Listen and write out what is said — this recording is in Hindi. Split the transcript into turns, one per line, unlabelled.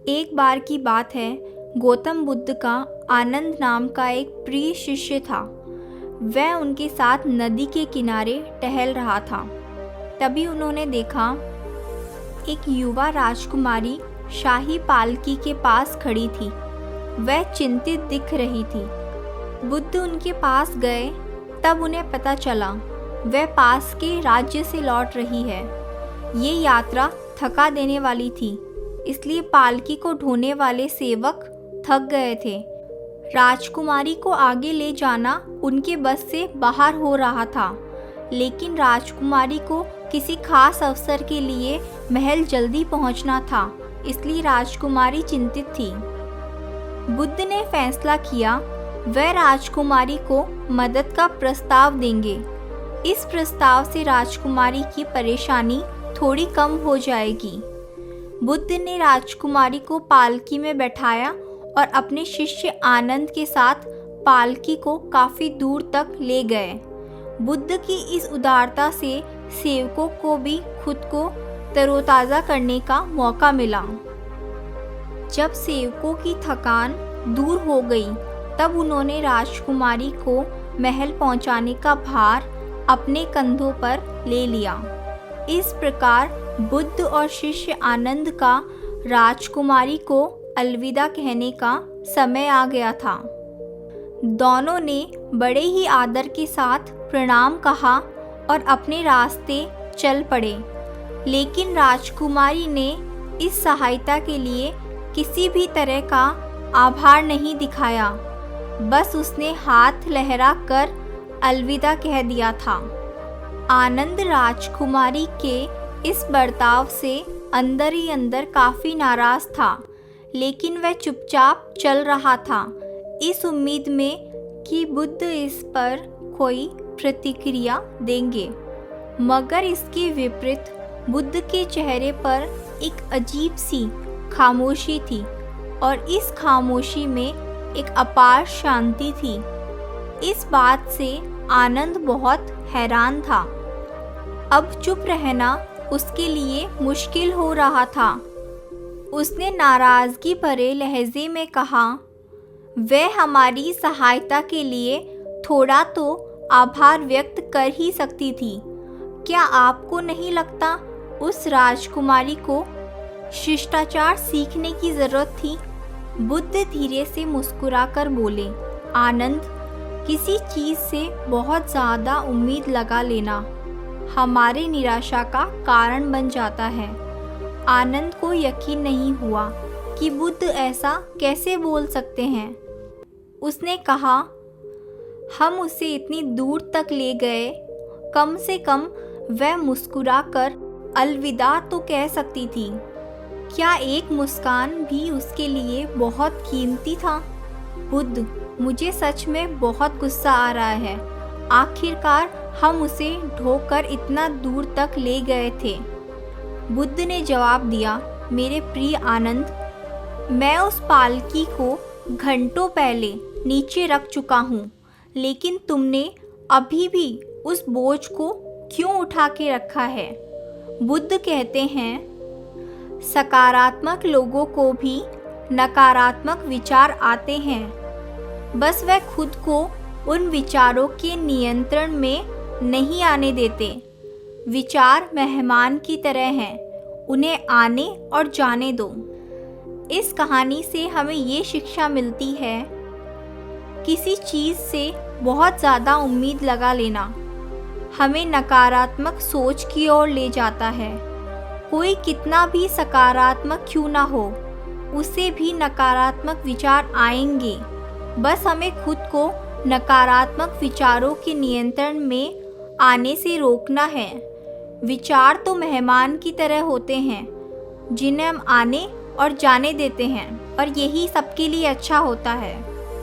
एक बार की बात है, गौतम बुद्ध का आनंद नाम का एक प्रिय शिष्य था। वह उनके साथ नदी के किनारे टहल रहा था। तभी उन्होंने देखा एक युवा राजकुमारी शाही पालकी के पास खड़ी थी। वह चिंतित दिख रही थी। बुद्ध उनके पास गए, तब उन्हें पता चला वह पास के राज्य से लौट रही है। ये यात्रा थका देने वाली थी, इसलिए पालकी को ढोने वाले सेवक थक गए थे। राजकुमारी को आगे ले जाना उनके बस से बाहर हो रहा था, लेकिन राजकुमारी को किसी खास अवसर के लिए महल जल्दी पहुंचना था, इसलिए राजकुमारी चिंतित थी। बुद्ध ने फैसला किया वह राजकुमारी को मदद का प्रस्ताव देंगे। इस प्रस्ताव से राजकुमारी की परेशानी थोड़ी कम हो जाएगी। बुद्ध ने राजकुमारी को पालकी में बैठाया और अपने शिष्य आनंद के साथ पालकी को काफ़ी दूर तक ले गए। बुद्ध की इस उदारता से सेवकों को भी खुद को तरोताज़ा करने का मौका मिला। जब सेवकों की थकान दूर हो गई, तब उन्होंने राजकुमारी को महल पहुंचाने का भार अपने कंधों पर ले लिया। इस प्रकार बुद्ध और शिष्य आनंद का राजकुमारी को अलविदा कहने का समय आ गया था। दोनों ने बड़े ही आदर के साथ प्रणाम कहा और अपने रास्ते चल पड़े। लेकिन राजकुमारी ने इस सहायता के लिए किसी भी तरह का आभार नहीं दिखाया। बस उसने हाथ लहरा कर अलविदा कह दिया था। आनंद राजकुमारी के इस बर्ताव से अंदर ही अंदर काफ़ी नाराज़ था, लेकिन वह चुपचाप चल रहा था, इस उम्मीद में कि बुद्ध इस पर कोई प्रतिक्रिया देंगे। मगर इसके विपरीत बुद्ध के चेहरे पर एक अजीब सी खामोशी थी और इस खामोशी में एक अपार शांति थी। इस बात से आनंद बहुत हैरान था। अब चुप रहना उसके लिए मुश्किल हो रहा था। उसने नाराज़गी भरे लहजे में कहा, वह हमारी सहायता के लिए थोड़ा तो आभार व्यक्त कर ही सकती थी। क्या आपको नहीं लगता उस राजकुमारी को शिष्टाचार सीखने की ज़रूरत थी? बुद्ध धीरे से मुस्कुराकर बोले, आनंद, किसी चीज़ से बहुत ज़्यादा उम्मीद लगा लेना हमारे निराशा का कारण बन जाता है। आनंद को यकीन नहीं हुआ कि बुद्ध ऐसा कैसे बोल सकते हैं। उसने कहा, हम उसे इतनी दूर तक ले गए, कम से कम वह मुस्कुराकर अलविदा तो कह सकती थी। क्या एक मुस्कान भी उसके लिए बहुत कीमती था? बुद्ध, मुझे सच में बहुत गुस्सा आ रहा है। आखिरकार हम उसे ढोकर इतना दूर तक ले गए थे। बुद्ध ने जवाब दिया, मेरे प्रिय आनंद, मैं उस पालकी को घंटों पहले नीचे रख चुका हूँ, लेकिन तुमने अभी भी उस बोझ को क्यों उठा के रखा है? बुद्ध कहते हैं, सकारात्मक लोगों को भी नकारात्मक विचार आते हैं, बस वह खुद को उन विचारों के नियंत्रण में नहीं आने देते। विचार मेहमान की तरह हैं, उन्हें आने और जाने दो। इस कहानी से हमें ये शिक्षा मिलती है, किसी चीज़ से बहुत ज़्यादा उम्मीद लगा लेना हमें नकारात्मक सोच की ओर ले जाता है। कोई कितना भी सकारात्मक क्यों ना हो, उसे भी नकारात्मक विचार आएंगे। बस हमें खुद को नकारात्मक विचारों के नियंत्रण में आने से रोकना है। विचार तो मेहमान की तरह होते हैं, जिन्हें हम आने और जाने देते हैं, और यही सबके लिए अच्छा होता है।